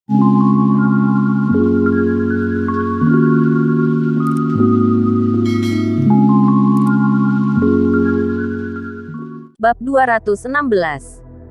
Bab 216.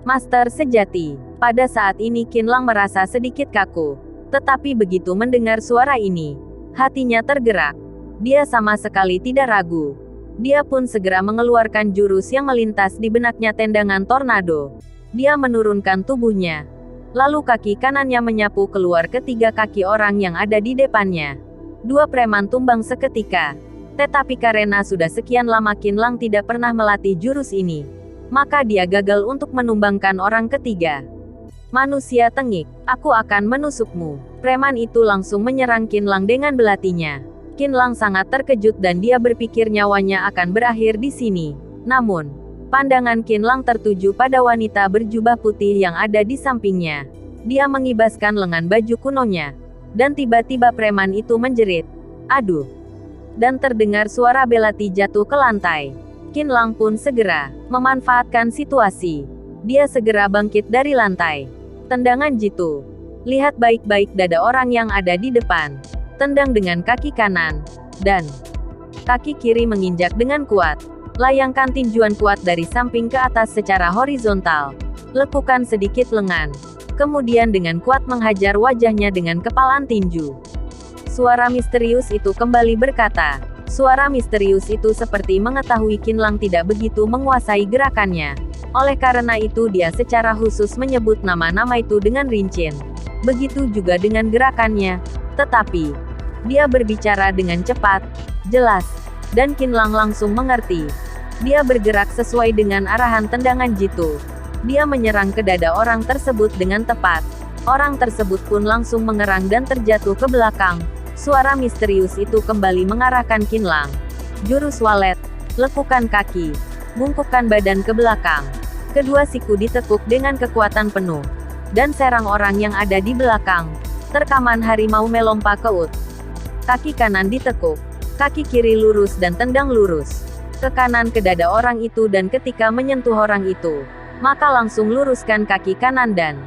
Master Sejati. Pada saat ini Qinlang merasa sedikit kaku. Tetapi begitu mendengar suara ini, hatinya tergerak. Dia sama sekali tidak ragu. Dia pun segera mengeluarkan jurus yang melintas di benaknya tendangan tornado. Dia menurunkan tubuhnya. Lalu kaki kanannya menyapu keluar ketiga kaki orang yang ada di depannya. Dua preman tumbang seketika. Tetapi karena sudah sekian lama Qinlang tidak pernah melatih jurus ini, maka dia gagal untuk menumbangkan orang ketiga. Manusia tengik, aku akan menusukmu. Preman itu langsung menyerang Qinlang dengan belatinya. Qinlang sangat terkejut dan dia berpikir nyawanya akan berakhir di sini. Namun, pandangan Qinlang tertuju pada wanita berjubah putih yang ada di sampingnya. Dia mengibaskan lengan baju kunonya. Dan tiba-tiba preman itu menjerit, "Aduh!" Dan terdengar suara belati jatuh ke lantai. Qinlang pun segera memanfaatkan situasi. Dia segera bangkit dari lantai. Tendangan jitu. Lihat baik-baik dada orang yang ada di depan. Tendang dengan kaki kanan. Dan kaki kiri menginjak dengan kuat. Layangkan tinjuan kuat dari samping ke atas secara horizontal. Lekukan sedikit lengan. Kemudian dengan kuat menghajar wajahnya dengan kepalan tinju. Suara misterius itu kembali berkata. Suara misterius itu seperti mengetahui Qinlang tidak begitu menguasai gerakannya. Oleh karena itu dia secara khusus menyebut nama-nama itu dengan rinci. Begitu juga dengan gerakannya. Tetapi, dia berbicara dengan cepat, jelas, dan Qinlang langsung mengerti. Dia bergerak sesuai dengan arahan tendangan jitu. Dia menyerang ke dada orang tersebut dengan tepat. Orang tersebut pun langsung mengerang dan terjatuh ke belakang. Suara misterius itu kembali mengarahkan Qinlang. Jurus walet, lekukan kaki, bungkukkan badan ke belakang. Kedua siku ditekuk dengan kekuatan penuh. Dan serang orang yang ada di belakang. Terkaman harimau melompat ke ut. Kaki kanan ditekuk. Kaki kiri lurus dan tendang lurus. Ke kanan ke dada orang itu dan ketika menyentuh orang itu, maka langsung luruskan kaki kanan dan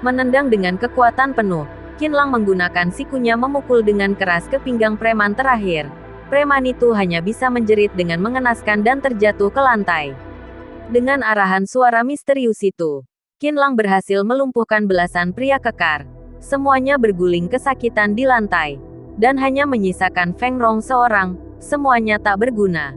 menendang dengan kekuatan penuh. Qinlang menggunakan sikunya memukul dengan keras ke pinggang preman terakhir. Preman itu hanya bisa menjerit dengan mengenaskan dan terjatuh ke lantai. Dengan arahan suara misterius itu, Qinlang berhasil melumpuhkan belasan pria kekar. Semuanya berguling kesakitan di lantai. Dan hanya menyisakan Feng Rong seorang, semuanya tak berguna.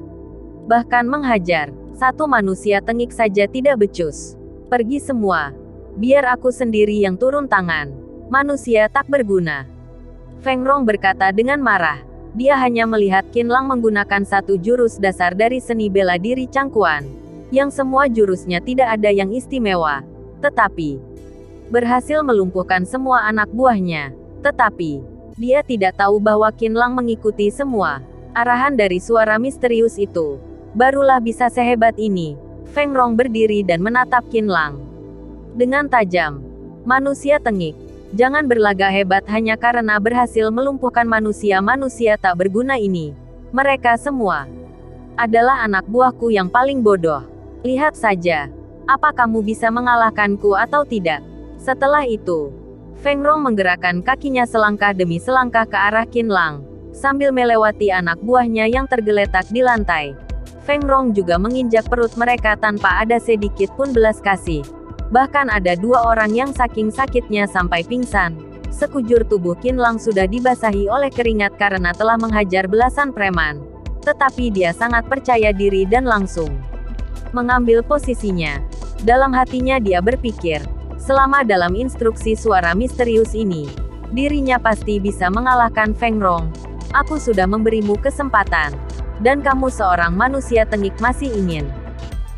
Bahkan menghajar, satu manusia tengik saja tidak becus. Pergi semua. Biar aku sendiri yang turun tangan. Manusia tak berguna. Feng Rong berkata dengan marah. Dia hanya melihat Qinlang menggunakan satu jurus dasar dari seni bela diri Cangkuan. Yang semua jurusnya tidak ada yang istimewa. Tetapi, berhasil melumpuhkan semua anak buahnya. Tetapi, dia tidak tahu bahwa Qinlang mengikuti semua arahan dari suara misterius itu. Barulah bisa sehebat ini. Feng Rong berdiri dan menatap Qinlang dengan tajam. Manusia tengik. Jangan berlagak hebat hanya karena berhasil melumpuhkan manusia-manusia tak berguna ini. Mereka semua adalah anak buahku yang paling bodoh. Lihat saja, apa kamu bisa mengalahkanku atau tidak? Setelah itu, Feng Rong menggerakkan kakinya selangkah demi selangkah ke arah Qinlang, sambil melewati anak buahnya yang tergeletak di lantai. Feng Rong juga menginjak perut mereka tanpa ada sedikit pun belas kasih. Bahkan ada dua orang yang saking sakitnya sampai pingsan. Sekujur tubuh Qinlang sudah dibasahi oleh keringat karena telah menghajar belasan preman. Tetapi dia sangat percaya diri dan langsung mengambil posisinya. Dalam hatinya dia berpikir, selama dalam instruksi suara misterius ini, dirinya pasti bisa mengalahkan Feng Rong. Aku sudah memberimu kesempatan. Dan kamu seorang manusia tengik masih ingin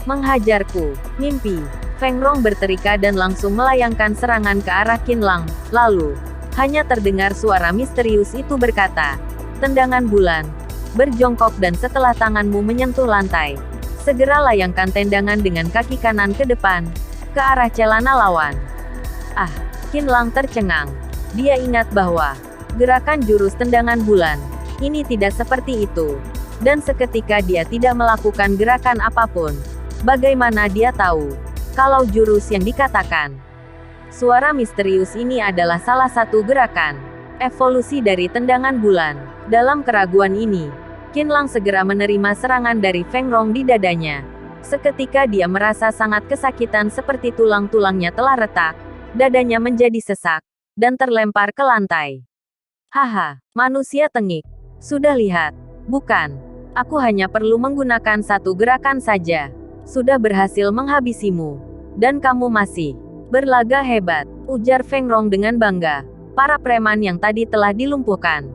menghajarku. Mimpi. Feng Rong berteriak dan langsung melayangkan serangan ke arah Qinlang. Lalu, hanya terdengar suara misterius itu berkata, "Tendangan bulan. Berjongkok dan setelah tanganmu menyentuh lantai, segera layangkan tendangan dengan kaki kanan ke depan, ke arah celana lawan." Ah, Qinlang tercengang. Dia ingat bahwa gerakan jurus tendangan bulan ini tidak seperti itu. Dan seketika dia tidak melakukan gerakan apapun. Bagaimana dia tahu kalau jurus yang dikatakan Suara misterius ini adalah salah satu gerakan evolusi dari tendangan bulan. Dalam keraguan ini, Qinlang segera menerima serangan dari Feng Rong di dadanya. Seketika dia merasa sangat kesakitan seperti tulang-tulangnya telah retak, dadanya menjadi sesak, dan terlempar ke lantai. Haha, manusia tengik. Sudah lihat, bukan? Aku hanya perlu menggunakan satu gerakan saja. Sudah berhasil menghabisimu. Dan kamu masih berlaga hebat, ujar Feng Rong dengan bangga. Para preman yang tadi telah dilumpuhkan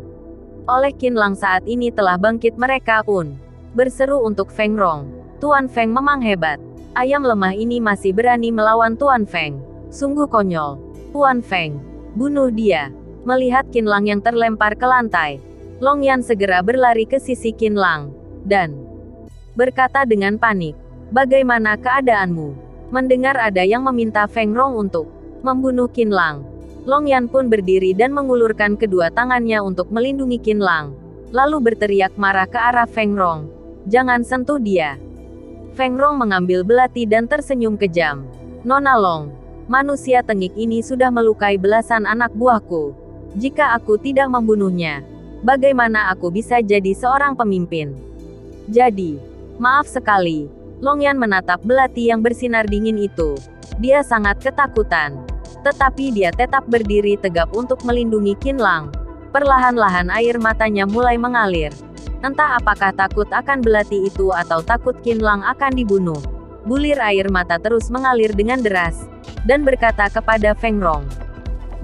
oleh Qinlang saat ini telah bangkit, mereka pun berseru untuk Feng Rong. Tuan Feng memang hebat. Ayam lemah ini masih berani melawan Tuan Feng. Sungguh konyol. Tuan Feng, bunuh dia. Melihat Qinlang yang terlempar ke lantai, Long Yan segera berlari ke sisi Qinlang dan berkata dengan panik, "Bagaimana keadaanmu?" Mendengar ada yang meminta Feng Rong untuk membunuh Qinlang, Long Yan pun berdiri dan mengulurkan kedua tangannya untuk melindungi Qinlang, lalu berteriak marah ke arah Feng Rong, "Jangan sentuh dia." Feng Rong mengambil belati dan tersenyum kejam. "Nona Long, manusia tengik ini sudah melukai belasan anak buahku. Jika aku tidak membunuhnya, bagaimana aku bisa jadi seorang pemimpin? Jadi, maaf sekali." Long Yan menatap belati yang bersinar dingin itu. Dia sangat ketakutan. Tetapi dia tetap berdiri tegap untuk melindungi Qinlang. Perlahan-lahan air matanya mulai mengalir. Entah apakah takut akan belati itu atau takut Qinlang akan dibunuh. Bulir air mata terus mengalir dengan deras, dan berkata kepada Feng Rong,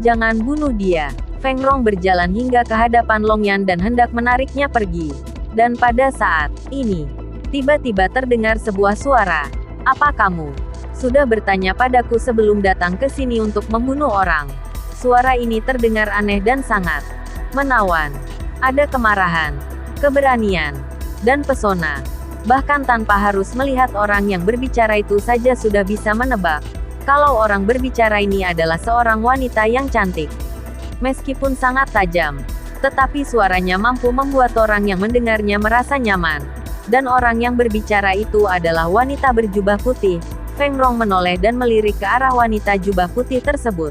"Jangan bunuh dia." Feng Rong berjalan hingga ke hadapan Long Yan dan hendak menariknya pergi. Dan pada saat ini, tiba-tiba terdengar sebuah suara. "Apa kamu sudah bertanya padaku sebelum datang ke sini untuk membunuh orang?" Suara ini terdengar aneh dan sangat menawan. Ada kemarahan, keberanian, dan pesona. Bahkan tanpa harus melihat orang yang berbicara itu saja sudah bisa menebak kalau orang berbicara ini adalah seorang wanita yang cantik. Meskipun sangat tajam, tetapi suaranya mampu membuat orang yang mendengarnya merasa nyaman. Dan orang yang berbicara itu adalah wanita berjubah putih. Feng Rong menoleh dan melirik ke arah wanita jubah putih tersebut.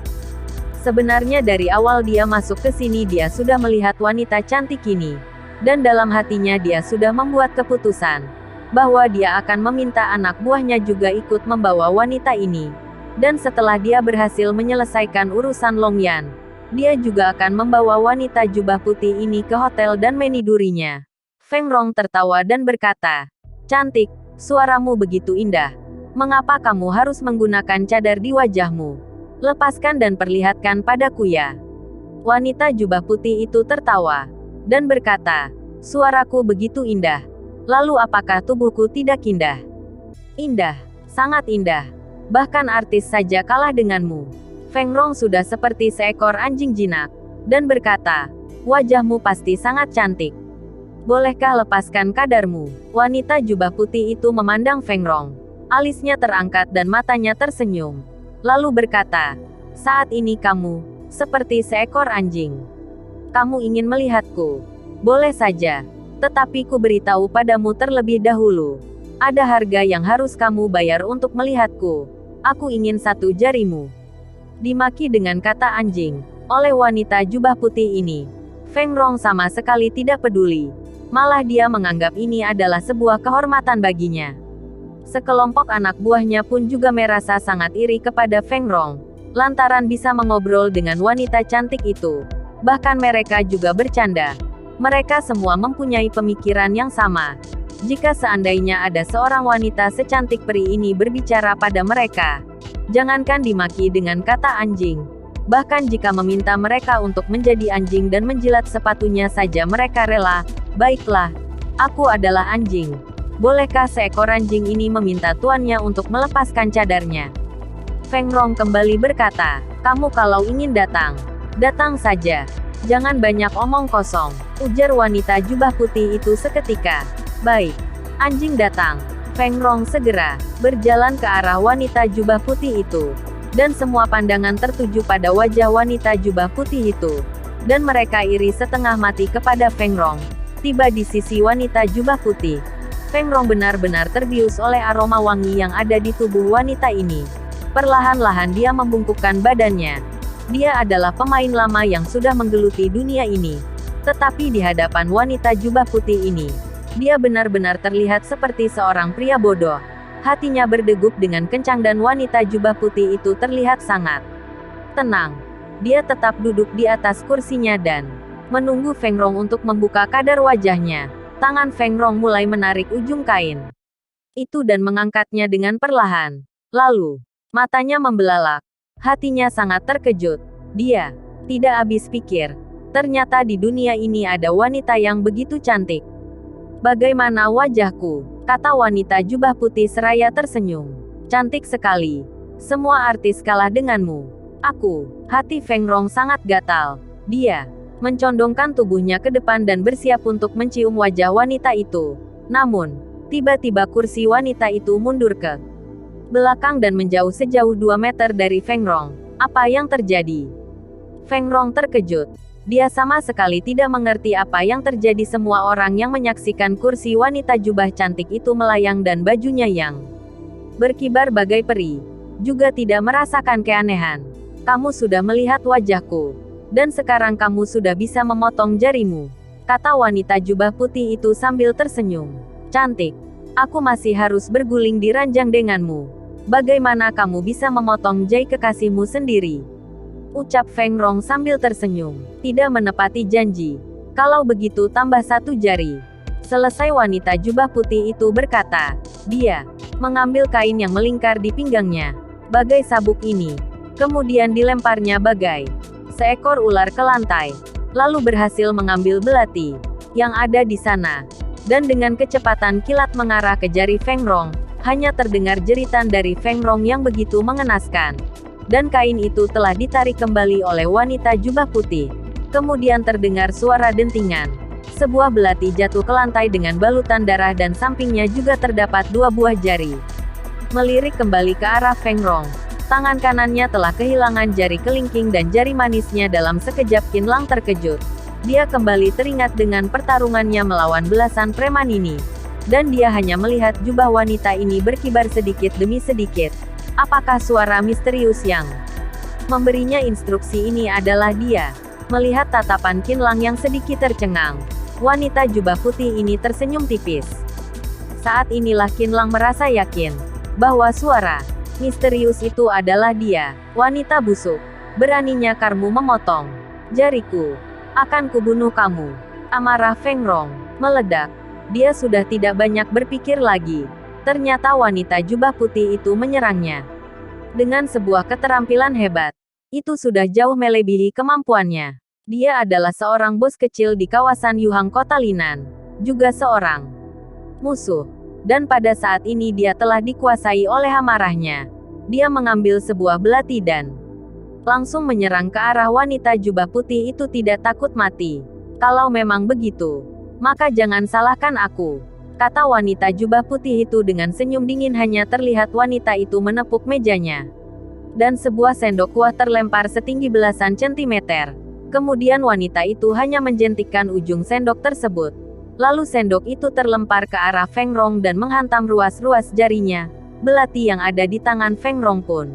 Sebenarnya dari awal dia masuk ke sini dia sudah melihat wanita cantik ini. Dan dalam hatinya dia sudah membuat keputusan bahwa dia akan meminta anak buahnya juga ikut membawa wanita ini. Dan setelah dia berhasil menyelesaikan urusan Long Yan, dia juga akan membawa wanita jubah putih ini ke hotel dan menidurinya. Feng Rong tertawa dan berkata, "Cantik, suaramu begitu indah. Mengapa kamu harus menggunakan cadar di wajahmu? Lepaskan dan perlihatkan padaku ya." Wanita jubah putih itu tertawa dan berkata, "Suaraku begitu indah. Lalu apakah tubuhku tidak indah?" "Indah, sangat indah. Bahkan artis saja kalah denganmu." Feng Rong sudah seperti seekor anjing jinak, dan berkata, "Wajahmu pasti sangat cantik. Bolehkah lepaskan kadarmu?" Wanita jubah putih itu memandang Feng Rong. Alisnya terangkat dan matanya tersenyum. Lalu berkata, "Saat ini kamu seperti seekor anjing. Kamu ingin melihatku? Boleh saja. Tetapi ku beritahu padamu terlebih dahulu. Ada harga yang harus kamu bayar untuk melihatku. Aku ingin satu jarimu." Dimaki dengan kata anjing oleh wanita jubah putih ini, Feng Rong sama sekali tidak peduli. Malah dia menganggap ini adalah sebuah kehormatan baginya. Sekelompok anak buahnya pun juga merasa sangat iri kepada Feng Rong, lantaran bisa mengobrol dengan wanita cantik itu. Bahkan mereka juga bercanda. Mereka semua mempunyai pemikiran yang sama. Jika seandainya ada seorang wanita secantik peri ini berbicara pada mereka, jangankan dimaki dengan kata anjing. Bahkan jika meminta mereka untuk menjadi anjing dan menjilat sepatunya saja mereka rela. "Baiklah, aku adalah anjing. Bolehkah seekor anjing ini meminta tuannya untuk melepaskan cadarnya?" Feng Rong kembali berkata, "Kamu kalau ingin datang, datang saja. Jangan banyak omong kosong," ujar wanita jubah putih itu seketika. "Baik, anjing datang." Feng Rong segera berjalan ke arah wanita jubah putih itu. Dan semua pandangan tertuju pada wajah wanita jubah putih itu. Dan mereka iri setengah mati kepada Feng Rong. Tiba di sisi wanita jubah putih, Feng Rong benar-benar terbius oleh aroma wangi yang ada di tubuh wanita ini. Perlahan-lahan dia membungkukkan badannya. Dia adalah pemain lama yang sudah menggeluti dunia ini. Tetapi di hadapan wanita jubah putih ini, dia benar-benar terlihat seperti seorang pria bodoh. Hatinya berdegup dengan kencang dan wanita jubah putih itu terlihat sangat tenang. Dia tetap duduk di atas kursinya dan menunggu Feng Rong untuk membuka kadar wajahnya. Tangan Feng Rong mulai menarik ujung kain itu dan mengangkatnya dengan perlahan. Lalu, matanya membelalak. Hatinya sangat terkejut. Dia tidak habis pikir. Ternyata di dunia ini ada wanita yang begitu cantik. Bagaimana wajahku? Kata wanita jubah putih seraya tersenyum. Cantik sekali. Semua artis kalah denganmu. Hati Feng Rong sangat gatal. Dia mencondongkan tubuhnya ke depan dan bersiap untuk mencium wajah wanita itu. Namun, tiba-tiba kursi wanita itu mundur ke belakang dan menjauh sejauh 2 meter dari Feng Rong. Apa yang terjadi? Feng Rong terkejut. Dia sama sekali tidak mengerti apa yang terjadi. Semua orang yang menyaksikan kursi wanita jubah cantik itu melayang dan bajunya yang berkibar bagai peri juga tidak merasakan keanehan. Kamu sudah melihat wajahku, dan sekarang kamu sudah bisa memotong jarimu, kata wanita jubah putih itu sambil tersenyum. Cantik, aku masih harus berguling di ranjang denganmu. Bagaimana kamu bisa memotong jari kekasihmu sendiri? Ucap Feng Rong sambil tersenyum. Tidak menepati janji. Kalau begitu tambah 1 jari. Selesai wanita jubah putih itu berkata, dia mengambil kain yang melingkar di pinggangnya, bagai sabuk ini. Kemudian dilemparnya bagai seekor ular ke lantai. Lalu berhasil mengambil belati yang ada di sana. Dan dengan kecepatan kilat mengarah ke jari Feng Rong. Hanya terdengar jeritan dari Feng Rong yang begitu mengenaskan. Dan kain itu telah ditarik kembali oleh wanita jubah putih. Kemudian terdengar suara dentingan. Sebuah belati jatuh ke lantai dengan balutan darah dan sampingnya juga terdapat 2 buah jari. Melirik kembali ke arah Feng Rong. Tangan kanannya telah kehilangan jari kelingking dan jari manisnya. Dalam sekejap Qin Lang terkejut. Dia kembali teringat dengan pertarungannya melawan belasan preman ini. Dan dia hanya melihat jubah wanita ini berkibar sedikit demi sedikit. Apakah suara misterius yang memberinya instruksi ini adalah dia? Melihat tatapan Qin Lang yang sedikit tercengang, wanita jubah putih ini tersenyum tipis. Saat inilah Qin Lang merasa yakin bahwa suara misterius itu adalah dia. Wanita busuk, beraninya kamu memotong jariku. Akan kubunuh kamu. Amarah Feng Rong meledak. Dia sudah tidak banyak berpikir lagi. Ternyata wanita jubah putih itu menyerangnya dengan sebuah keterampilan hebat. Itu sudah jauh melebihi kemampuannya. Dia adalah seorang bos kecil di kawasan Yuhang Kota Linan. Juga seorang musuh. Dan pada saat ini dia telah dikuasai oleh amarahnya. Dia mengambil sebuah belati dan langsung menyerang ke arah wanita jubah putih itu. Tidak takut mati. Kalau memang begitu, maka jangan salahkan aku, kata wanita jubah putih itu dengan senyum dingin. Hanya terlihat wanita itu menepuk mejanya. Dan sebuah sendok kuah terlempar setinggi belasan sentimeter. Kemudian wanita itu hanya menjentikkan ujung sendok tersebut. Lalu sendok itu terlempar ke arah Feng Rong dan menghantam ruas-ruas jarinya. Belati yang ada di tangan Feng Rong pun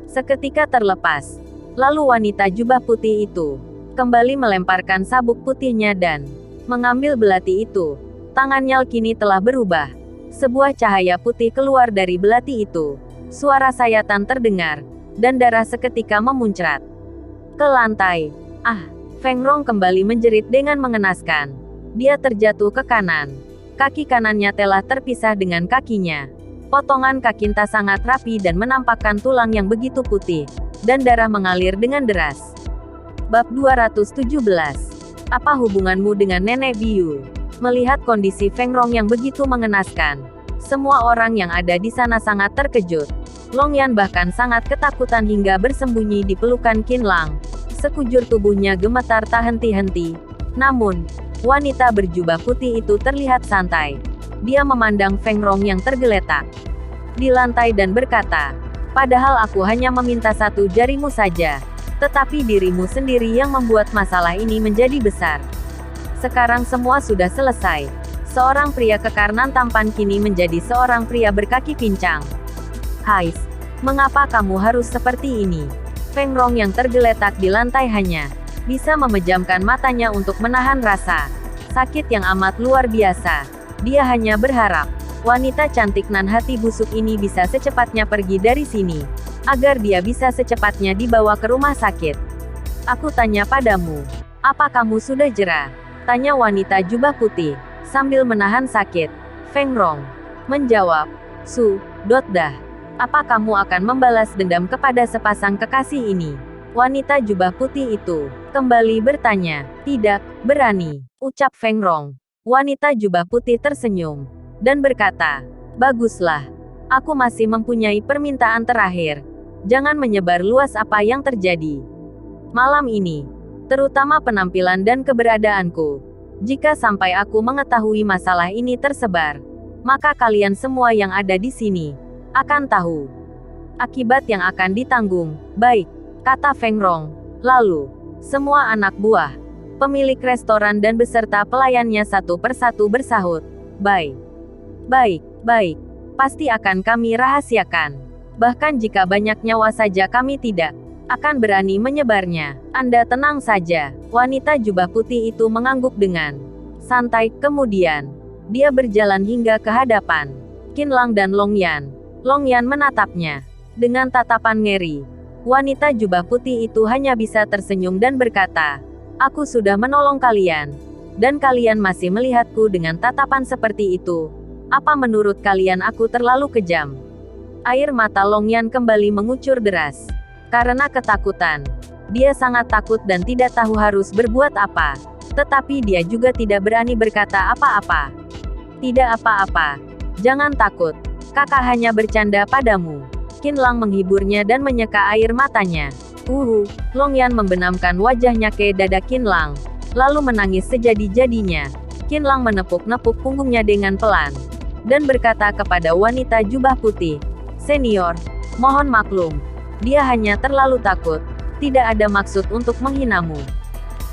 seketika terlepas. Lalu wanita jubah putih itu kembali melemparkan sabuk putihnya dan mengambil belati itu. Tangannya kini telah berubah. Sebuah cahaya putih keluar dari belati itu. Suara sayatan terdengar, dan darah seketika memuncrat ke lantai. Feng Rong kembali menjerit dengan mengenaskan. Dia terjatuh ke kanan. Kaki kanannya telah terpisah dengan kakinya. Potongan kaki entah sangat rapi dan menampakkan tulang yang begitu putih, dan darah mengalir dengan deras. Bab 217. Apa hubunganmu dengan Nenek Biu? Melihat kondisi Feng Rong yang begitu mengenaskan, semua orang yang ada di sana sangat terkejut. Long Yan bahkan sangat ketakutan hingga bersembunyi di pelukan Qin Lang. Sekujur tubuhnya gemetar tak henti-henti. Namun, wanita berjubah putih itu terlihat santai. Dia memandang Feng Rong yang tergeletak di lantai dan berkata, padahal aku hanya meminta 1 jarimu saja. Tetapi dirimu sendiri yang membuat masalah ini menjadi besar. Sekarang semua sudah selesai. Seorang pria kekar nan tampan kini menjadi seorang pria berkaki pincang. Hais, Mengapa kamu harus seperti ini? Feng Rong yang tergeletak di lantai hanya bisa memejamkan matanya untuk menahan rasa sakit yang amat luar biasa. Dia hanya berharap wanita cantik nan hati busuk ini bisa secepatnya pergi dari sini, agar dia bisa secepatnya dibawa ke rumah sakit. Aku tanya padamu, apa kamu sudah jera? Tanya wanita jubah putih, sambil menahan sakit. Feng Rong menjawab, dah. Apa kamu akan membalas dendam kepada sepasang kekasih ini? Wanita jubah putih itu kembali bertanya. Tidak berani, ucap Feng Rong. Wanita jubah putih tersenyum dan berkata, baguslah. Aku masih mempunyai permintaan terakhir. Jangan menyebar luas apa yang terjadi malam ini, terutama penampilan dan keberadaanku. Jika sampai aku mengetahui masalah ini tersebar, maka kalian semua yang ada di sini akan tahu akibat yang akan ditanggung. Baik, kata Feng Rong. Lalu, semua anak buah, pemilik restoran dan beserta pelayannya satu persatu bersahut. Baik, pasti akan kami rahasiakan. Bahkan jika banyak nyawa saja kami tidak akan berani menyebarnya. Anda tenang saja. Wanita jubah putih itu mengangguk dengan santai. Kemudian, dia berjalan hingga ke hadapan Qin Lang dan Long Yan. Long Yan menatapnya dengan tatapan ngeri. Wanita jubah putih itu hanya bisa tersenyum dan berkata, aku sudah menolong kalian, dan kalian masih melihatku dengan tatapan seperti itu. Apa menurut kalian aku terlalu kejam? Air mata Long Yan kembali mengucur deras. Karena ketakutan. Dia sangat takut dan tidak tahu harus berbuat apa. Tetapi dia juga tidak berani berkata apa-apa. Tidak apa-apa. Jangan takut. Kakak hanya bercanda padamu. Qin Lang menghiburnya dan menyeka air matanya. Long Yan membenamkan wajahnya ke dada Qin Lang, lalu menangis sejadi-jadinya. Qin Lang menepuk-nepuk punggungnya dengan pelan, dan berkata kepada wanita jubah putih, senior, mohon maklum. Dia hanya terlalu takut. Tidak ada maksud untuk menghinamu.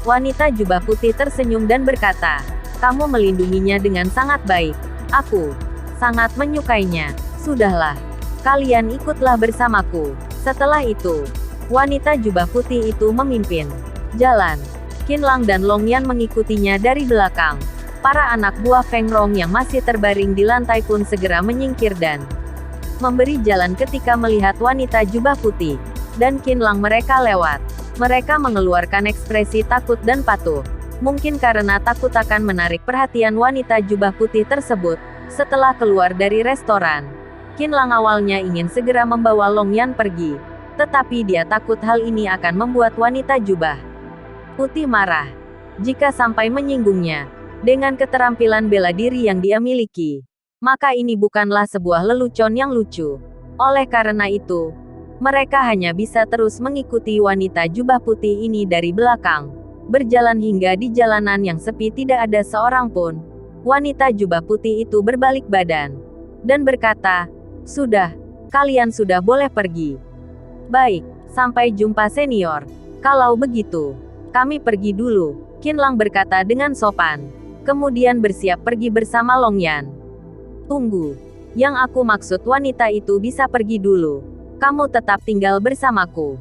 Wanita jubah putih tersenyum dan berkata, kamu melindunginya dengan sangat baik. Aku sangat menyukainya. Sudahlah. Kalian ikutlah bersamaku. Setelah itu, wanita jubah putih itu memimpin jalan. Qin Lang dan Long Yan mengikutinya dari belakang. Para anak buah Feng Rong yang masih terbaring di lantai pun segera menyingkir dan memberi jalan ketika melihat wanita jubah putih dan Qin Lang mereka lewat. Mereka mengeluarkan ekspresi takut dan patuh. Mungkin karena takut akan menarik perhatian wanita jubah putih tersebut. Setelah keluar dari restoran, Qin Lang awalnya ingin segera membawa Long Yan pergi. Tetapi dia takut hal ini akan membuat wanita jubah putih marah. Jika sampai menyinggungnya, dengan keterampilan bela diri yang dia miliki, maka ini bukanlah sebuah lelucon yang lucu. Oleh karena itu, mereka hanya bisa terus mengikuti wanita jubah putih ini dari belakang. Berjalan hingga di jalanan yang sepi tidak ada seorang pun. Wanita jubah putih itu berbalik badan dan berkata, sudah, kalian sudah boleh pergi. Baik, sampai jumpa senior. Kalau begitu, kami pergi dulu. Qin Lang berkata dengan sopan. Kemudian bersiap pergi bersama Long Yan. Tunggu. Yang aku maksud wanita itu bisa pergi dulu. Kamu tetap tinggal bersamaku.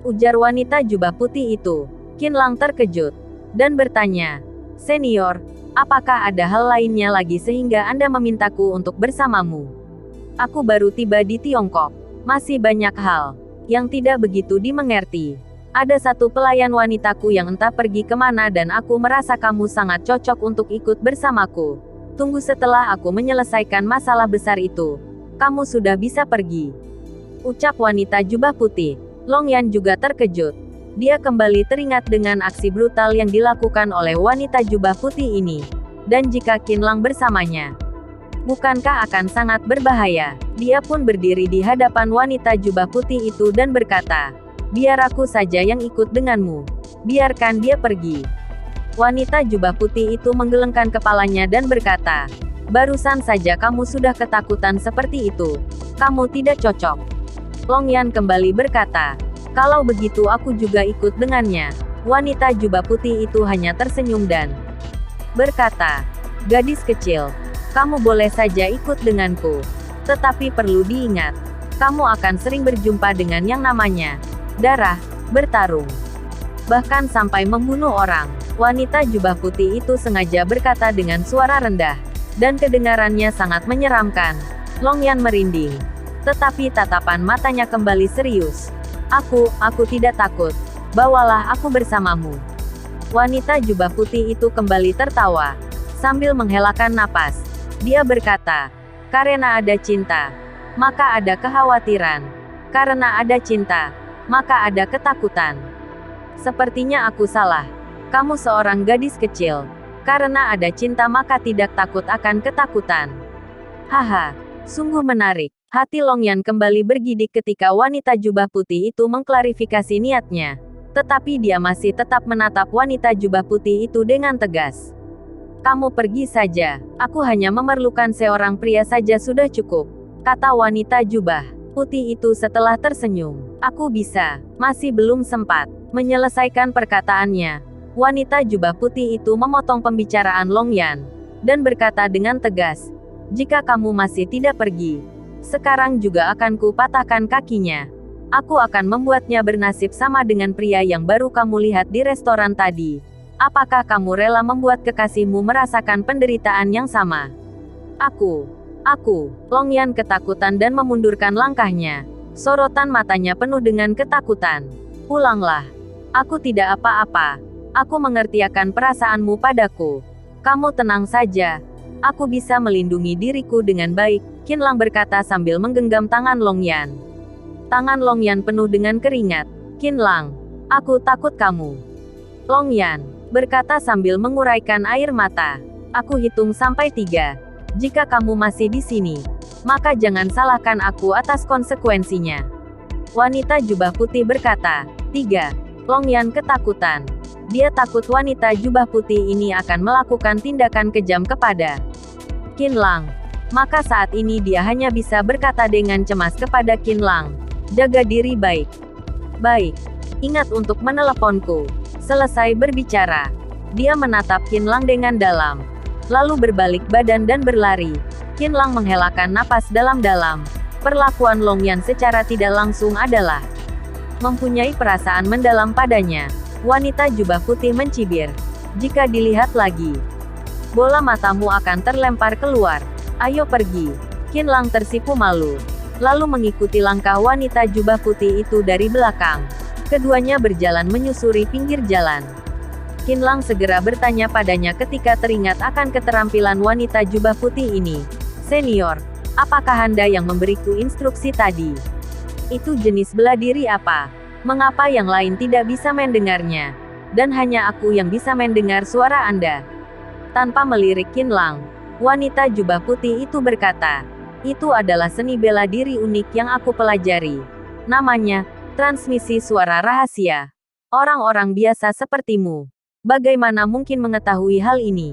Ujar wanita jubah putih itu. Qin Lang terkejut dan bertanya, senior, apakah ada hal lainnya lagi sehingga Anda memintaku untuk bersamamu? Aku baru tiba di Tiongkok. Masih banyak hal yang tidak begitu dimengerti. Ada satu pelayan wanitaku yang entah pergi kemana dan aku merasa kamu sangat cocok untuk ikut bersamaku. Tunggu setelah aku menyelesaikan masalah besar itu. Kamu sudah bisa pergi. Ucap wanita jubah putih. Long Yan juga terkejut. Dia kembali teringat dengan aksi brutal yang dilakukan oleh wanita jubah putih ini. Dan jika Qin Lang bersamanya, bukankah akan sangat berbahaya? Dia pun berdiri di hadapan wanita jubah putih itu dan berkata, biar aku saja yang ikut denganmu. Biarkan dia pergi. Wanita jubah putih itu menggelengkan kepalanya dan berkata, barusan saja kamu sudah ketakutan seperti itu. Kamu tidak cocok. Long Yan kembali berkata, kalau begitu aku juga ikut dengannya. Wanita jubah putih itu hanya tersenyum dan berkata, gadis kecil, kamu boleh saja ikut denganku. Tetapi perlu diingat, kamu akan sering berjumpa dengan yang namanya darah, bertarung. Bahkan sampai membunuh orang. Wanita jubah putih itu sengaja berkata dengan suara rendah. Dan kedengarannya sangat menyeramkan. Long Yan merinding. Tetapi tatapan matanya kembali serius. Aku tidak takut. Bawalah aku bersamamu. Wanita jubah putih itu kembali tertawa. Sambil menghelakan napas. Dia berkata, karena ada cinta, maka ada kekhawatiran. Karena ada cinta, maka ada ketakutan. Sepertinya aku salah. Kamu seorang gadis kecil. Karena ada cinta maka tidak takut akan ketakutan. Haha, sungguh menarik. Hati Long Yan kembali bergidik ketika wanita jubah putih itu mengklarifikasi niatnya. Tetapi dia masih tetap menatap wanita jubah putih itu dengan tegas. Kamu pergi saja. Aku hanya memerlukan seorang pria saja sudah cukup. Kata wanita jubah putih itu setelah tersenyum. Aku bisa. Masih belum sempat menyelesaikan perkataannya. Wanita jubah putih itu memotong pembicaraan Long Yan. Dan berkata dengan tegas. Jika kamu masih tidak pergi, sekarang juga akan kupatahkan kakinya. Aku akan membuatnya bernasib sama dengan pria yang baru kamu lihat di restoran tadi. Apakah kamu rela membuat kekasihmu merasakan penderitaan yang sama? Aku. Long Yan ketakutan dan memundurkan langkahnya. Sorotan matanya penuh dengan ketakutan. Pulanglah. Aku tidak apa-apa. Aku mengerti akan perasaanmu padaku. Kamu tenang saja. Aku bisa melindungi diriku dengan baik, Qin Lang berkata sambil menggenggam tangan Long Yan. Tangan Long Yan penuh dengan keringat. Qin Lang, aku takut kamu. Long Yan berkata sambil menguraikan air mata. Aku hitung sampai 3. Jika kamu masih di sini, maka jangan salahkan aku atas konsekuensinya. Wanita jubah putih berkata. 3. Long Yan ketakutan. Dia takut wanita jubah putih ini akan melakukan tindakan kejam kepada Qin Lang. Maka saat ini dia hanya bisa berkata dengan cemas kepada Qin Lang. Jaga diri baik. Baik. Ingat untuk meneleponku. Selesai berbicara. Dia menatap Qin Lang dengan dalam. Lalu berbalik badan dan berlari. Qin Lang menghelakan napas dalam-dalam. Perlakuan Long Yan secara tidak langsung adalah mempunyai perasaan mendalam padanya. Wanita jubah putih mencibir. Jika dilihat lagi, bola matamu akan terlempar keluar. Ayo pergi. Qin Lang tersipu malu. Lalu mengikuti langkah wanita jubah putih itu dari belakang. Keduanya berjalan menyusuri pinggir jalan. Qin Lang segera bertanya padanya ketika teringat akan keterampilan wanita jubah putih ini. Senior, apakah Anda yang memberiku instruksi tadi? Itu jenis bela diri apa? Mengapa yang lain tidak bisa mendengarnya? Dan hanya aku yang bisa mendengar suara Anda. Tanpa melirik Qin Lang, wanita jubah putih itu berkata, itu adalah seni bela diri unik yang aku pelajari. Namanya, transmisi suara rahasia. Orang-orang biasa sepertimu, bagaimana mungkin mengetahui hal ini?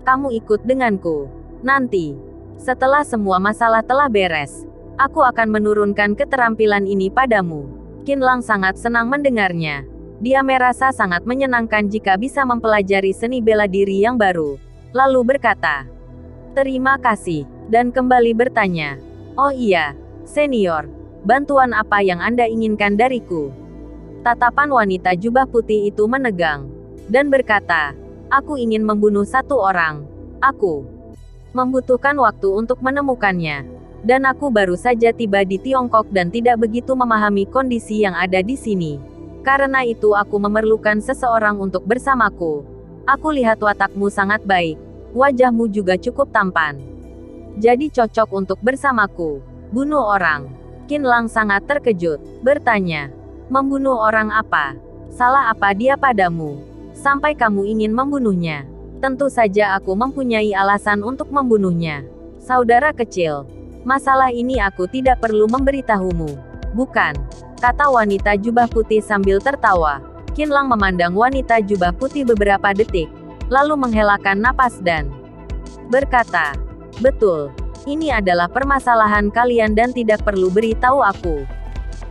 Kamu ikut denganku. Nanti, setelah semua masalah telah beres, aku akan menurunkan keterampilan ini padamu. Qin Lang sangat senang mendengarnya. Dia merasa sangat menyenangkan jika bisa mempelajari seni bela diri yang baru. Lalu berkata, terima kasih, dan kembali bertanya, oh iya, senior, bantuan apa yang Anda inginkan dariku? Tatapan wanita jubah putih itu menegang, dan berkata, aku ingin membunuh satu orang. Aku membutuhkan waktu untuk menemukannya. Dan aku baru saja tiba di Tiongkok dan tidak begitu memahami kondisi yang ada di sini. Karena itu aku memerlukan seseorang untuk bersamaku. Aku lihat watakmu sangat baik. Wajahmu juga cukup tampan. Jadi cocok untuk bersamaku. Bunuh orang. Qin Lang sangat terkejut. Bertanya, membunuh orang apa? Salah apa dia padamu? Sampai kamu ingin membunuhnya. Tentu saja aku mempunyai alasan untuk membunuhnya. Saudara kecil. Masalah ini aku tidak perlu memberitahumu. Bukan, kata wanita jubah putih sambil tertawa. Qin Lang memandang wanita jubah putih beberapa detik, lalu menghelakan napas dan berkata, betul, ini adalah permasalahan kalian dan tidak perlu beritahu aku.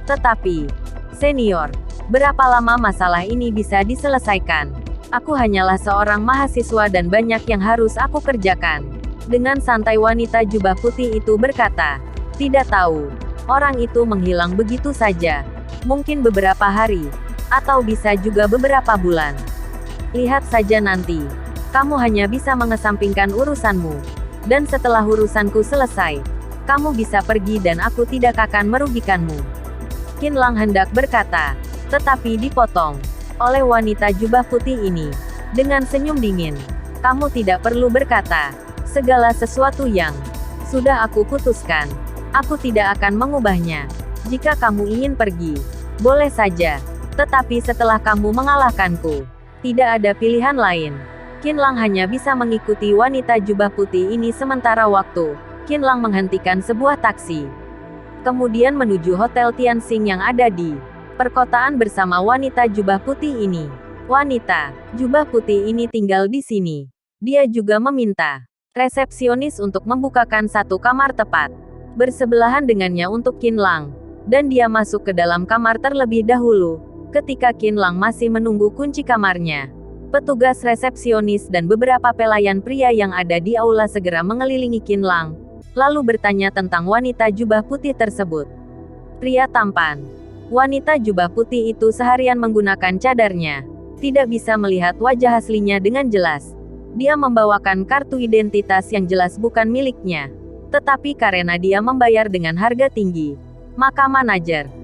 Tetapi, senior, berapa lama masalah ini bisa diselesaikan? Aku hanyalah seorang mahasiswa dan banyak yang harus aku kerjakan. Dengan santai wanita jubah putih itu berkata, tidak tahu. Orang itu menghilang begitu saja. Mungkin beberapa hari, atau bisa juga beberapa bulan. Lihat saja nanti. Kamu hanya bisa mengesampingkan urusanmu. Dan setelah urusanku selesai, kamu bisa pergi dan aku tidak akan merugikanmu. Qin Lang hendak berkata, tetapi dipotong oleh wanita jubah putih ini. Dengan senyum dingin, kamu tidak perlu berkata segala sesuatu yang sudah aku putuskan. Aku tidak akan mengubahnya. Jika kamu ingin pergi, boleh saja. Tetapi setelah kamu mengalahkanku, tidak ada pilihan lain. Qin Lang hanya bisa mengikuti wanita jubah putih ini sementara waktu. Qin Lang menghentikan sebuah taksi. Kemudian menuju Hotel Tianxing yang ada di perkotaan bersama wanita jubah putih ini. Wanita jubah putih ini tinggal di sini. Dia juga meminta resepsionis untuk membukakan satu kamar tepat bersebelahan dengannya untuk Qin Lang. Dan dia masuk ke dalam kamar terlebih dahulu. Ketika Qin Lang masih menunggu kunci kamarnya, petugas resepsionis dan beberapa pelayan pria yang ada di aula segera mengelilingi Qin Lang, lalu bertanya tentang wanita jubah putih tersebut. Pria tampan. Wanita jubah putih itu seharian menggunakan cadarnya. Tidak bisa melihat wajah aslinya dengan jelas. Dia membawakan kartu identitas yang jelas bukan miliknya. Tetapi karena dia membayar dengan harga tinggi, maka manajer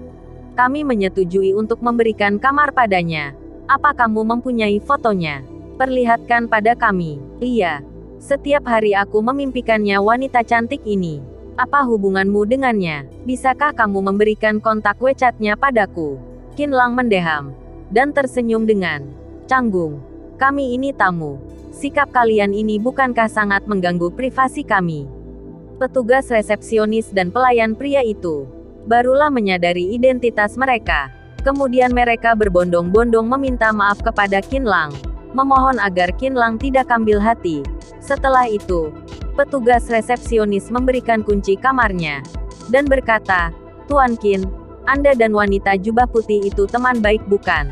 kami menyetujui untuk memberikan kamar padanya. Apa kamu mempunyai fotonya? Perlihatkan pada kami. Iya. Setiap hari aku memimpikannya wanita cantik ini. Apa hubunganmu dengannya? Bisakah kamu memberikan kontak WeChat-nya padaku? Qin Lang mendeham dan tersenyum dengan canggung. Kami ini tamu. Sikap kalian ini bukankah sangat mengganggu privasi kami? Petugas resepsionis dan pelayan pria itu barulah menyadari identitas mereka. Kemudian mereka berbondong-bondong meminta maaf kepada Qin Lang, memohon agar Qin Lang tidak ambil hati. Setelah itu, petugas resepsionis memberikan kunci kamarnya dan berkata, Tuan Qin, Anda dan wanita jubah putih itu teman baik bukan?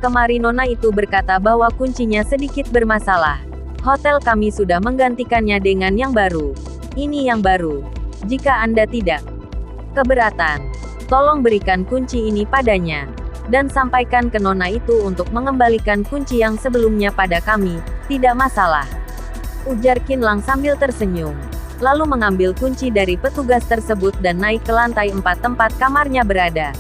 Kemarin nona itu berkata bahwa kuncinya sedikit bermasalah. Hotel kami sudah menggantikannya dengan yang baru. Ini yang baru. Jika Anda tidak keberatan, tolong berikan kunci ini padanya. Dan sampaikan ke nona itu untuk mengembalikan kunci yang sebelumnya pada kami. Tidak masalah. Ujar Qin Lang sambil tersenyum. Lalu mengambil kunci dari petugas tersebut dan naik ke lantai 4 tempat kamarnya berada.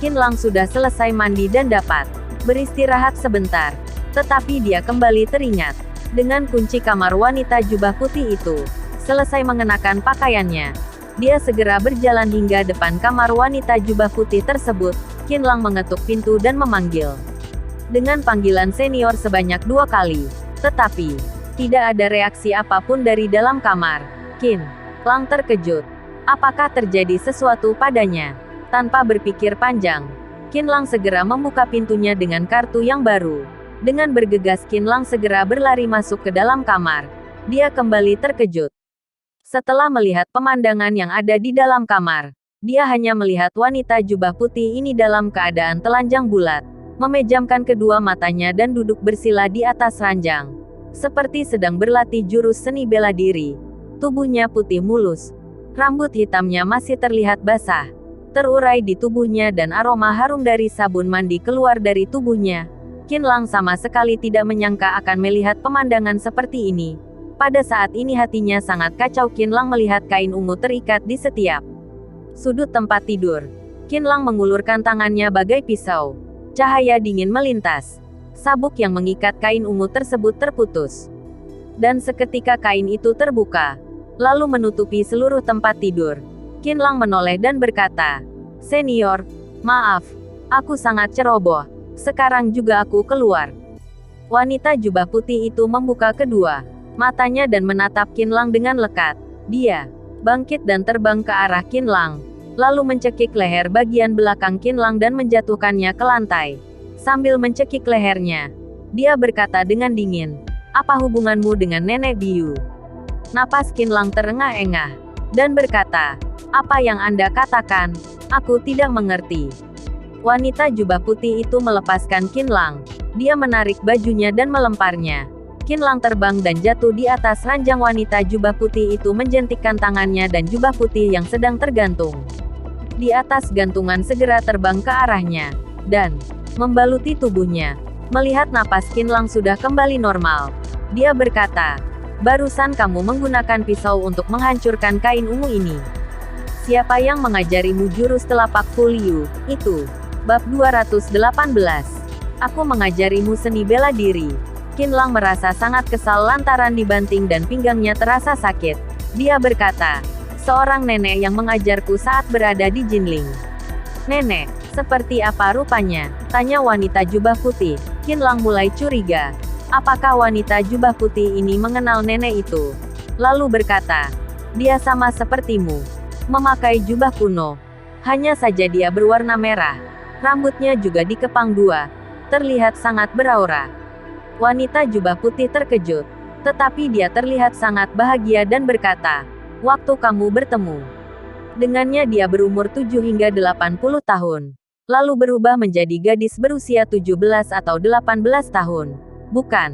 Qin Lang sudah selesai mandi dan dapat beristirahat sebentar. Tetapi dia kembali teringat dengan kunci kamar wanita jubah putih itu. Selesai mengenakan pakaiannya, dia segera berjalan hingga depan kamar wanita jubah putih tersebut. Qin Lang mengetuk pintu dan memanggil dengan panggilan senior sebanyak 2 kali. Tetapi tidak ada reaksi apapun dari dalam kamar. Qin Lang terkejut. Apakah terjadi sesuatu padanya? Tanpa berpikir panjang, Qin Lang segera membuka pintunya dengan kartu yang baru. Dengan bergegas Qin Lang segera berlari masuk ke dalam kamar. Dia kembali terkejut. Setelah melihat pemandangan yang ada di dalam kamar, dia hanya melihat wanita jubah putih ini dalam keadaan telanjang bulat, memejamkan kedua matanya dan duduk bersila di atas ranjang, seperti sedang berlatih jurus seni bela diri. Tubuhnya putih mulus, rambut hitamnya masih terlihat basah, terurai di tubuhnya dan aroma harum dari sabun mandi keluar dari tubuhnya. Qin Lang sama sekali tidak menyangka akan melihat pemandangan seperti ini. Pada saat ini hatinya sangat kacau. Qin Lang melihat kain ungu terikat di setiap sudut tempat tidur. Qin Lang mengulurkan tangannya bagai pisau. Cahaya dingin melintas. Sabuk yang mengikat kain ungu tersebut terputus. Dan seketika kain itu terbuka, lalu menutupi seluruh tempat tidur. Qin Lang menoleh dan berkata, Senior, maaf, aku sangat ceroboh. Sekarang juga aku keluar. Wanita jubah putih itu membuka kedua matanya dan menatap Qin Lang dengan lekat. Dia bangkit dan terbang ke arah Qin Lang, lalu mencekik leher bagian belakang Qin Lang dan menjatuhkannya ke lantai. Sambil mencekik lehernya, dia berkata dengan dingin, apa hubunganmu dengan nenek biu? Napas Qin Lang terengah-engah, dan berkata, apa yang Anda katakan? Aku tidak mengerti. Wanita jubah putih itu melepaskan Qin Lang. Dia menarik bajunya dan melemparnya. Qin Lang terbang dan jatuh di atas ranjang. Wanita jubah putih itu menjentikkan tangannya dan jubah putih yang sedang tergantung di atas gantungan segera terbang ke arahnya, dan membaluti tubuhnya. Melihat napas Qinlang sudah kembali normal, dia berkata, "Barusan kamu menggunakan pisau untuk menghancurkan kain ungu ini. Siapa yang mengajarimu jurus telapak Fuliu itu?" Bab 218. Aku mengajarimu seni bela diri. Qinlang merasa sangat kesal lantaran dibanting dan pinggangnya terasa sakit. Dia berkata, "Seorang nenek yang mengajarku saat berada di Jinling." "Nenek? Seperti apa rupanya?" tanya wanita jubah putih. Qinlang mulai curiga. Apakah wanita jubah putih ini mengenal nenek itu? Lalu berkata, "Dia sama sepertimu. Memakai jubah kuno. Hanya saja dia berwarna merah. Rambutnya juga dikepang dua. Terlihat sangat beraura." Wanita jubah putih terkejut. Tetapi dia terlihat sangat bahagia dan berkata, "Waktu kamu bertemu dengannya dia berumur 7 hingga 80 tahun. Lalu berubah menjadi gadis berusia 17 atau 18 tahun. Bukan?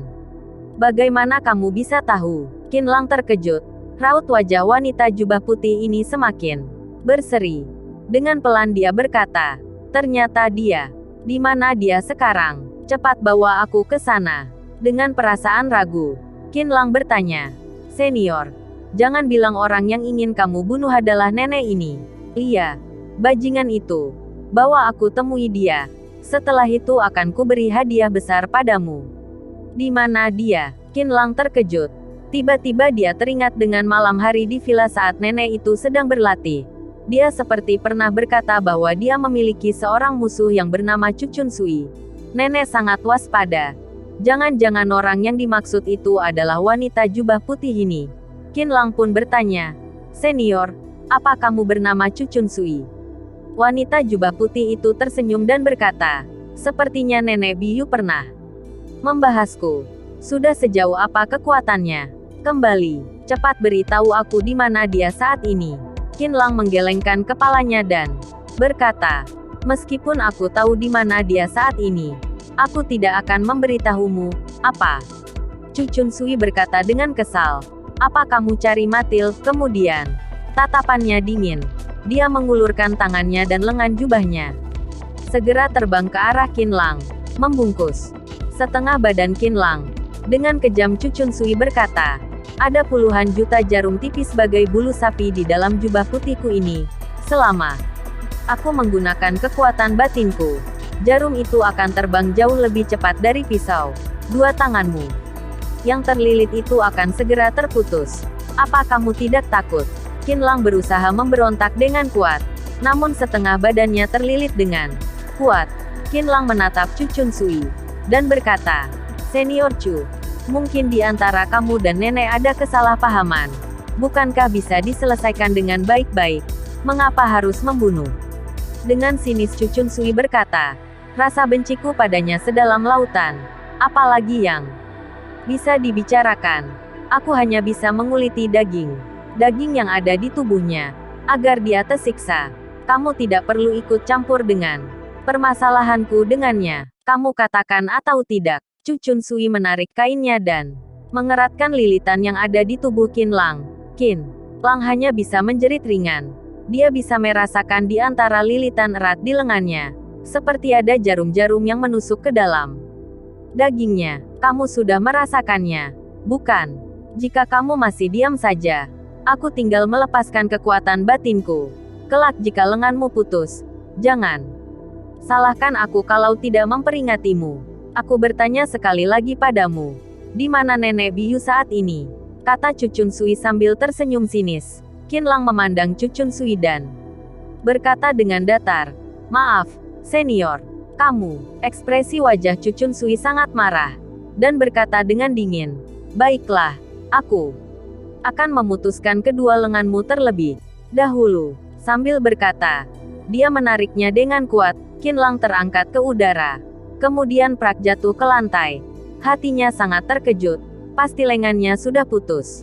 Bagaimana kamu bisa tahu?" Qinlang terkejut. Raut wajah wanita jubah putih ini semakin berseri. Dengan pelan dia berkata, "Ternyata dia. Di mana dia sekarang? Cepat bawa aku ke sana." Dengan perasaan ragu, Qinlang bertanya, "Senior, jangan bilang orang yang ingin kamu bunuh adalah nenek ini." "Iya, bajingan itu. Bawa aku temui dia. Setelah itu akan kuberi hadiah besar padamu." "Di mana dia?" Qinlang terkejut. Tiba-tiba dia teringat dengan malam hari di villa saat nenek itu sedang berlatih. Dia seperti pernah berkata bahwa dia memiliki seorang musuh yang bernama Cucun Sui. Nenek sangat waspada. Jangan-jangan orang yang dimaksud itu adalah wanita jubah putih ini. Qinlang pun bertanya, "Senior, apa kamu bernama Cucun Sui?" Wanita jubah putih itu tersenyum dan berkata, "Sepertinya Nenek Biyu pernah membahasku. Sudah sejauh apa kekuatannya? Kembali, cepat beritahu aku di mana dia saat ini." Qinlang menggelengkan kepalanya dan berkata, "Meskipun aku tahu di mana dia saat ini, aku tidak akan memberitahumu." "Apa?" Cucun Sui berkata dengan kesal. "Apa kamu cari Matil?" Kemudian, tatapannya dingin. Dia mengulurkan tangannya dan lengan jubahnya segera terbang ke arah Qinlang, membungkus setengah badan Qinlang. Dengan kejam Cucun Sui berkata, "Ada puluhan juta jarum tipis bagai bulu sapi di dalam jubah putihku ini. Selama aku menggunakan kekuatan batinku, jarum itu akan terbang jauh lebih cepat dari pisau. Dua tanganmu yang terlilit itu akan segera terputus. Apa kamu tidak takut?" Qinlang berusaha memberontak dengan kuat, namun setengah badannya terlilit dengan kuat. Qinlang menatap Cucun Sui dan berkata, "Senior Chu, mungkin di antara kamu dan nenek ada kesalahpahaman. Bukankah bisa diselesaikan dengan baik-baik? Mengapa harus membunuh?" Dengan sinis Cucun Sui berkata, "Rasa benciku padanya sedalam lautan. Apalagi yang bisa dibicarakan? Aku hanya bisa menguliti daging yang ada di tubuhnya, agar dia tersiksa. Kamu tidak perlu ikut campur dengan permasalahanku dengannya. Kamu katakan atau tidak." Cucun Sui menarik kainnya dan mengeratkan lilitan yang ada di tubuh Qinlang. Qinlang hanya bisa menjerit ringan. Dia bisa merasakan di antara lilitan erat di lengannya, seperti ada jarum-jarum yang menusuk ke dalam dagingnya. "Kamu sudah merasakannya, bukan? Jika kamu masih diam saja, aku tinggal melepaskan kekuatan batinku. Kelak jika lenganmu putus, jangan salahkan aku kalau tidak memperingatimu. Aku bertanya sekali lagi padamu, di mana Nenek Biyu saat ini?" kata Cucun Sui sambil tersenyum sinis. Qinlang memandang Cucun Sui dan berkata dengan datar, "Maaf, senior. Kamu." Ekspresi wajah Cucun Sui sangat marah, dan berkata dengan dingin, "Baiklah, aku akan memutuskan kedua lenganmu terlebih dahulu." Sambil berkata, dia menariknya dengan kuat. Qinlang terangkat ke udara, kemudian prak jatuh ke lantai. Hatinya sangat terkejut, pasti lengannya sudah putus.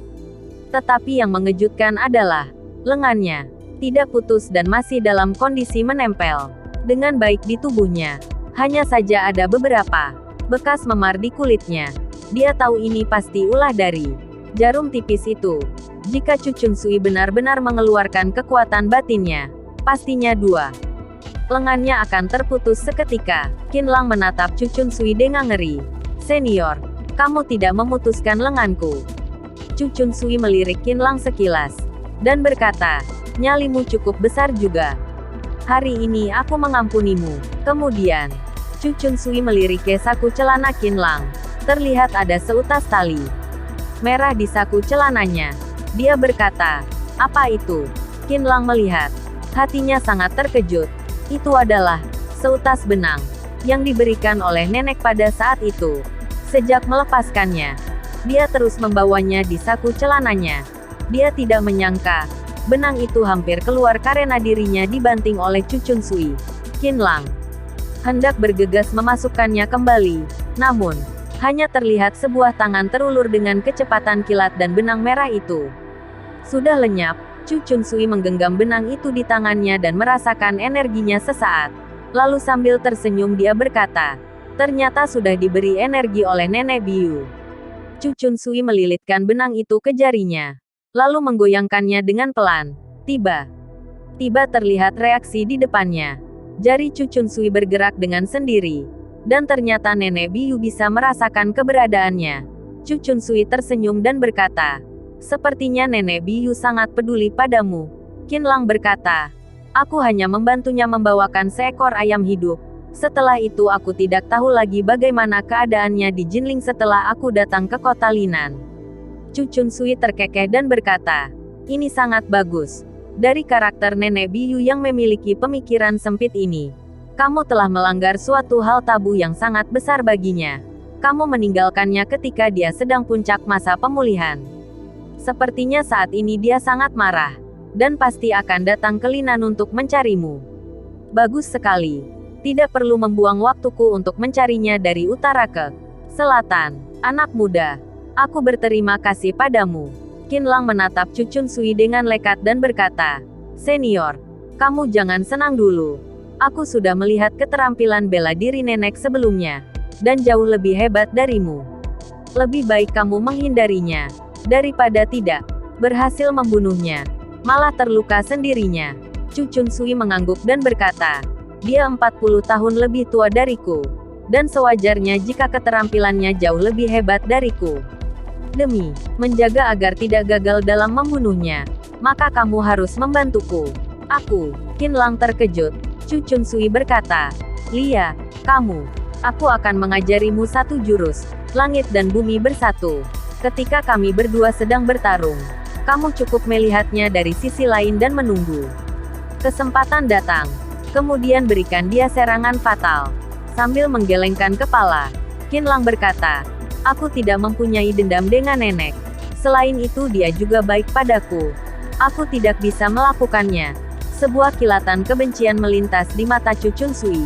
Tetapi yang mengejutkan adalah, lengannya tidak putus dan masih dalam kondisi menempel dengan baik di tubuhnya. Hanya saja ada beberapa bekas memar di kulitnya. Dia tahu ini pasti ulah dari jarum tipis itu. Jika Cucun Sui benar-benar mengeluarkan kekuatan batinnya, pastinya 2. Lengannya akan terputus seketika. Qinlang menatap Chu Chunsui dengan ngeri. Senior, kamu tidak memutuskan lenganku. Chu Chunsui melirik Qinlang sekilas, dan berkata, nyalimu cukup besar juga. Hari ini aku mengampunimu. Kemudian, Chu Chunsui melirik saku celana Qinlang. Terlihat ada seutas tali merah di saku celananya. Dia berkata, apa itu? Qinlang melihat. Hatinya sangat terkejut. Itu adalah seutas benang yang diberikan oleh nenek pada saat itu. Sejak melepaskannya, dia terus membawanya di saku celananya. Dia tidak menyangka, benang itu hampir keluar karena dirinya dibanting oleh Chu Chunsui. Qinlang hendak bergegas memasukkannya kembali, namun hanya terlihat sebuah tangan terulur dengan kecepatan kilat dan benang merah itu sudah lenyap. Chu Chunsui menggenggam benang itu di tangannya dan merasakan energinya sesaat. Lalu sambil tersenyum dia berkata, ternyata sudah diberi energi oleh Nenek Biu. Chu Chunsui melilitkan benang itu ke jarinya, lalu menggoyangkannya dengan pelan. Tiba-tiba terlihat reaksi di depannya. Jari Chu Chunsui bergerak dengan sendiri, dan ternyata Nenek Biu bisa merasakan keberadaannya. Chu Chunsui tersenyum dan berkata, sepertinya Nenek Biu sangat peduli padamu. Qinlang berkata, aku hanya membantunya membawakan seekor ayam hidup. Setelah itu aku tidak tahu lagi bagaimana keadaannya di Jinling setelah aku datang ke kota Linan. Chu Chunsui terkekeh dan berkata, ini sangat bagus. Dari karakter Nenek Biu yang memiliki pemikiran sempit ini, kamu telah melanggar suatu hal tabu yang sangat besar baginya. Kamu meninggalkannya ketika dia sedang puncak masa pemulihan. Sepertinya saat ini dia sangat marah, dan pasti akan datang ke Linan untuk mencarimu. Bagus sekali. Tidak perlu membuang waktuku untuk mencarinya dari utara ke selatan. Anak muda, aku berterima kasih padamu. Qinlang menatap Chu Chunsui dengan lekat dan berkata, senior, kamu jangan senang dulu. Aku sudah melihat keterampilan bela diri nenek sebelumnya, dan jauh lebih hebat darimu. Lebih baik kamu menghindarinya daripada tidak berhasil membunuhnya, malah terluka sendirinya. Chu Chunsui mengangguk dan berkata, dia 40 tahun lebih tua dariku, dan sewajarnya jika keterampilannya jauh lebih hebat dariku. Demi menjaga agar tidak gagal dalam membunuhnya, maka kamu harus membantuku. Aku. Qinlang terkejut. Chu Chunsui berkata, Lia, aku akan mengajarimu satu jurus, langit dan bumi bersatu. Ketika kami berdua sedang bertarung, kamu cukup melihatnya dari sisi lain dan menunggu kesempatan datang. Kemudian berikan dia serangan fatal. Sambil menggelengkan kepala, Qinlang berkata, aku tidak mempunyai dendam dengan nenek. Selain itu dia juga baik padaku. Aku tidak bisa melakukannya. Sebuah kilatan kebencian melintas di mata Chu Chunsui.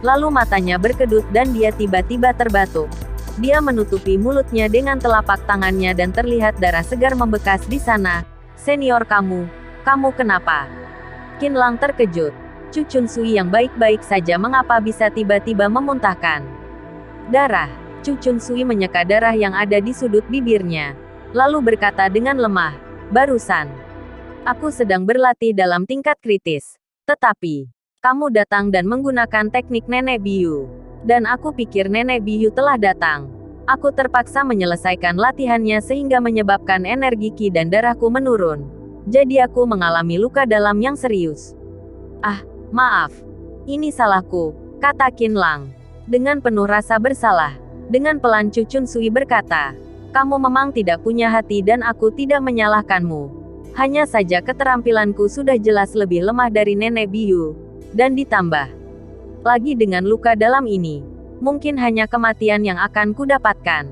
Lalu matanya berkedut dan dia tiba-tiba terbatuk. Dia menutupi mulutnya dengan telapak tangannya dan terlihat darah segar membekas di sana. Senior kamu kenapa? Qinlang terkejut. Chu Chunsui yang baik-baik saja mengapa bisa tiba-tiba memuntahkan darah? Chu Chunsui menyeka darah yang ada di sudut bibirnya. Lalu berkata dengan lemah, barusan aku sedang berlatih dalam tingkat kritis. Tetapi kamu datang dan menggunakan teknik Nenek Biu. Dan aku pikir Nenek Biu telah datang. Aku terpaksa menyelesaikan latihannya sehingga menyebabkan energi ki dan darahku menurun. Jadi aku mengalami luka dalam yang serius. Ah, maaf. Ini salahku, kata Qinlang. Dengan penuh rasa bersalah. Dengan pelan Chu Chunsui berkata, kamu memang tidak punya hati dan aku tidak menyalahkanmu. Hanya saja keterampilanku sudah jelas lebih lemah dari Nenek Biu. Dan ditambah lagi dengan luka dalam ini, mungkin hanya kematian yang akan kudapatkan.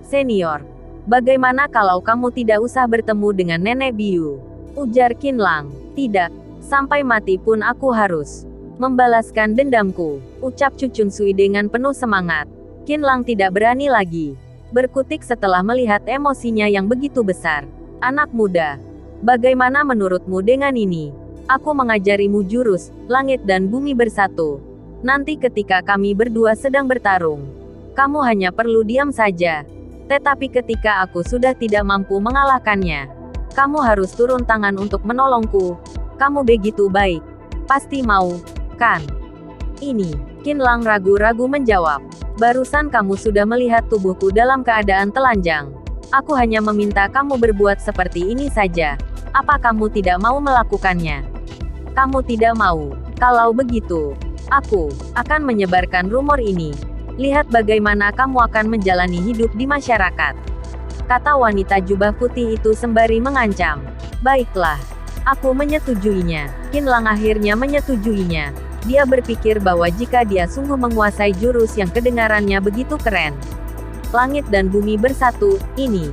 Senior, bagaimana kalau kamu tidak usah bertemu dengan Nenek Biu? Ujar Qinlang. Tidak, sampai mati pun aku harus membalaskan dendamku, ucap Chu Chunsui dengan penuh semangat. Qinlang tidak berani lagi berkutik setelah melihat emosinya yang begitu besar. Anak muda, bagaimana menurutmu dengan ini? Aku mengajarimu jurus, langit dan bumi bersatu. Nanti ketika kami berdua sedang bertarung, kamu hanya perlu diam saja. Tetapi ketika aku sudah tidak mampu mengalahkannya, kamu harus turun tangan untuk menolongku. Kamu begitu baik. Pasti mau, kan? Ini, Qinlang ragu-ragu menjawab. Barusan kamu sudah melihat tubuhku dalam keadaan telanjang. Aku hanya meminta kamu berbuat seperti ini saja. Apa kamu tidak mau melakukannya? Kamu tidak mau. Kalau begitu, aku akan menyebarkan rumor ini. Lihat bagaimana kamu akan menjalani hidup di masyarakat. Kata wanita jubah putih itu sembari mengancam. Baiklah, aku menyetujuinya. Qinlang akhirnya menyetujuinya. Dia berpikir bahwa jika dia sungguh menguasai jurus yang kedengarannya begitu keren, langit dan bumi bersatu, ini.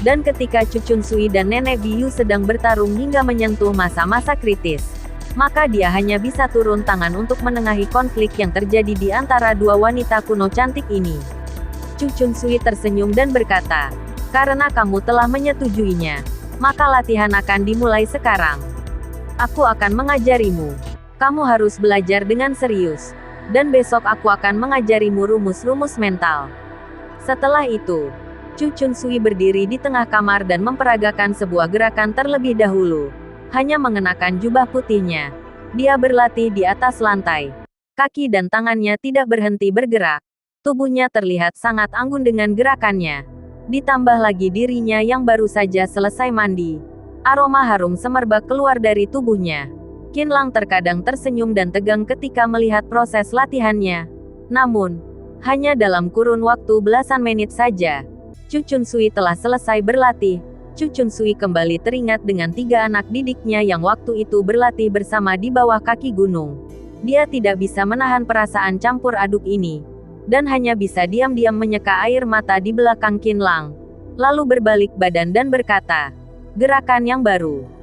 Dan ketika Chu Chunsui dan Nenek Biyu sedang bertarung hingga menyentuh masa-masa kritis, maka dia hanya bisa turun tangan untuk menengahi konflik yang terjadi di antara dua wanita kuno cantik ini. Chu Chunsui tersenyum dan berkata, karena kamu telah menyetujuinya, maka latihan akan dimulai sekarang. Aku akan mengajarimu. Kamu harus belajar dengan serius. Dan besok aku akan mengajarimu rumus-rumus mental. Setelah itu, Chu Chunsui berdiri di tengah kamar dan memperagakan sebuah gerakan terlebih dahulu. Hanya mengenakan jubah putihnya. Dia berlatih di atas lantai. Kaki dan tangannya tidak berhenti bergerak. Tubuhnya terlihat sangat anggun dengan gerakannya. Ditambah lagi dirinya yang baru saja selesai mandi. Aroma harum semerbak keluar dari tubuhnya. Qinlang terkadang tersenyum dan tegang ketika melihat proses latihannya. Namun, hanya dalam kurun waktu belasan menit saja, Chu Chunsui telah selesai berlatih. Chu Chunsui kembali teringat dengan 3 anak didiknya yang waktu itu berlatih bersama di bawah kaki gunung. Dia tidak bisa menahan perasaan campur aduk ini, dan hanya bisa diam-diam menyeka air mata di belakang Qinlang. Lalu berbalik badan dan berkata, gerakan yang baru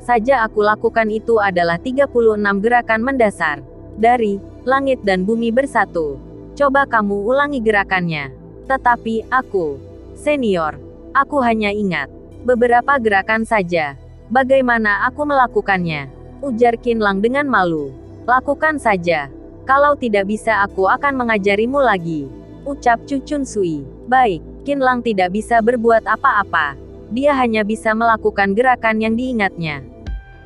saja aku lakukan itu adalah 36 gerakan mendasar. Dari langit dan bumi bersatu. Coba kamu ulangi gerakannya. Tetapi, aku, senior, aku hanya ingat beberapa gerakan saja. Bagaimana aku melakukannya? Ujar Qinlang dengan malu. Lakukan saja. Kalau tidak bisa aku akan mengajarimu lagi. Ucap Chu Chunsui. Baik, Qinlang tidak bisa berbuat apa-apa. Dia hanya bisa melakukan gerakan yang diingatnya.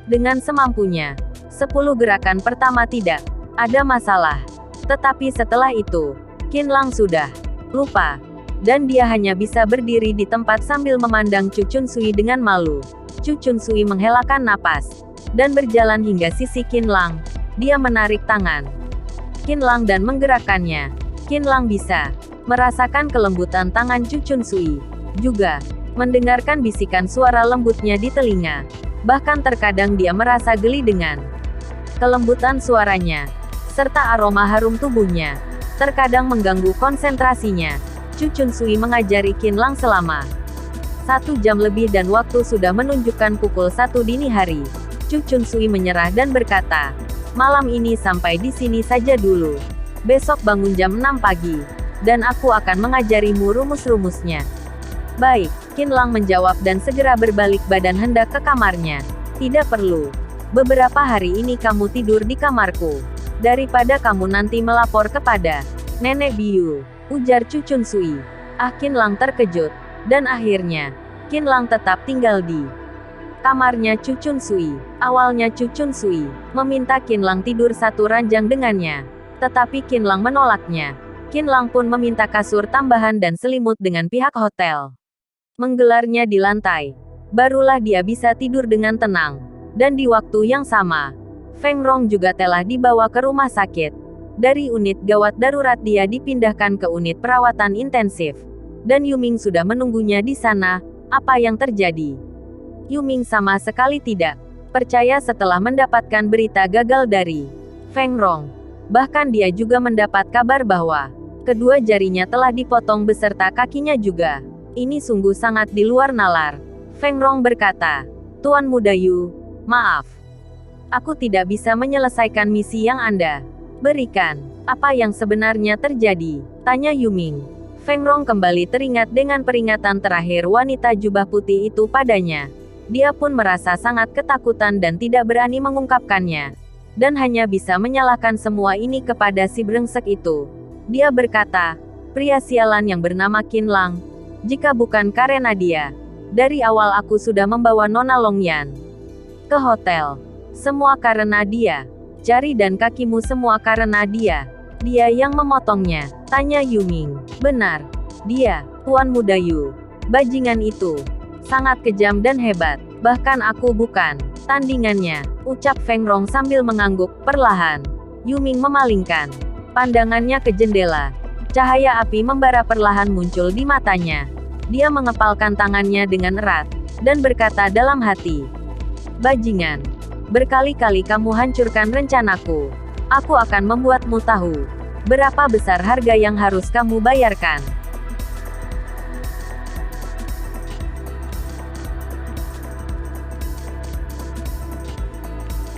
Dengan semampunya. 10 gerakan pertama tidak ada masalah. Tetapi setelah itu, Qinlang sudah lupa. Dan dia hanya bisa berdiri di tempat sambil memandang Chu Chunsui dengan malu. Chu Chunsui menghelakan napas. Dan berjalan hingga sisi Qinlang. Dia menarik tangan Qinlang dan menggerakkannya. Qinlang bisa merasakan kelembutan tangan Chu Chunsui. Juga mendengarkan bisikan suara lembutnya di telinga. Bahkan terkadang dia merasa geli dengan kelembutan suaranya, serta aroma harum tubuhnya. Terkadang mengganggu konsentrasinya. Chu Chunsui mengajari Qinlang selama 1 jam lebih dan waktu sudah menunjukkan pukul 1 dini hari. Chu Chunsui menyerah dan berkata, malam ini sampai di sini saja dulu. Besok bangun jam 6 pagi, dan aku akan mengajarimu rumus-rumusnya. Baik, Qinlang menjawab dan segera berbalik badan hendak ke kamarnya. Tidak perlu. Beberapa hari ini kamu tidur di kamarku. Daripada kamu nanti melapor kepada Nenek Biyu, ujar Chu Chunsui. Qinlang terkejut. Dan akhirnya, Qinlang tetap tinggal di kamarnya Chu Chunsui. Awalnya Chu Chunsui meminta Qinlang tidur satu ranjang dengannya. Tetapi Qinlang menolaknya. Qinlang pun meminta kasur tambahan dan selimut dengan pihak hotel. Menggelarnya di lantai. Barulah dia bisa tidur dengan tenang. Dan di waktu yang sama, Feng Rong juga telah dibawa ke rumah sakit. Dari unit gawat darurat dia dipindahkan ke unit perawatan intensif. Dan Yuming sudah menunggunya di sana. Apa yang terjadi? Yuming sama sekali tidak percaya setelah mendapatkan berita gagal dari Feng Rong. Bahkan dia juga mendapat kabar bahwa kedua jarinya telah dipotong beserta kakinya juga. Ini sungguh sangat di luar nalar. Feng Rong berkata, Tuan Muda Yu, maaf. Aku tidak bisa menyelesaikan misi yang Anda berikan. Apa yang sebenarnya terjadi? Tanya Yuming. Feng Rong kembali teringat dengan peringatan terakhir wanita jubah putih itu padanya. Dia pun merasa sangat ketakutan dan tidak berani mengungkapkannya. Dan hanya bisa menyalahkan semua ini kepada si brengsek itu. Dia berkata, pria sialan yang bernama Qinlang. Jika bukan karena dia, dari awal aku sudah membawa Nona Longyan ke hotel. Semua karena dia. Jari dan kakimu semua karena dia. Dia yang memotongnya, tanya Yuming. Benar. Dia, Tuan Muda Yu. Bajingan itu sangat kejam dan hebat. Bahkan aku bukan tandingannya, ucap Feng Rong sambil mengangguk. Perlahan, Yuming memalingkan pandangannya ke jendela. Cahaya api membara perlahan muncul di matanya. Dia mengepalkan tangannya dengan erat, dan berkata dalam hati, "Bajingan, berkali-kali kamu hancurkan rencanaku. Aku akan membuatmu tahu berapa besar harga yang harus kamu bayarkan."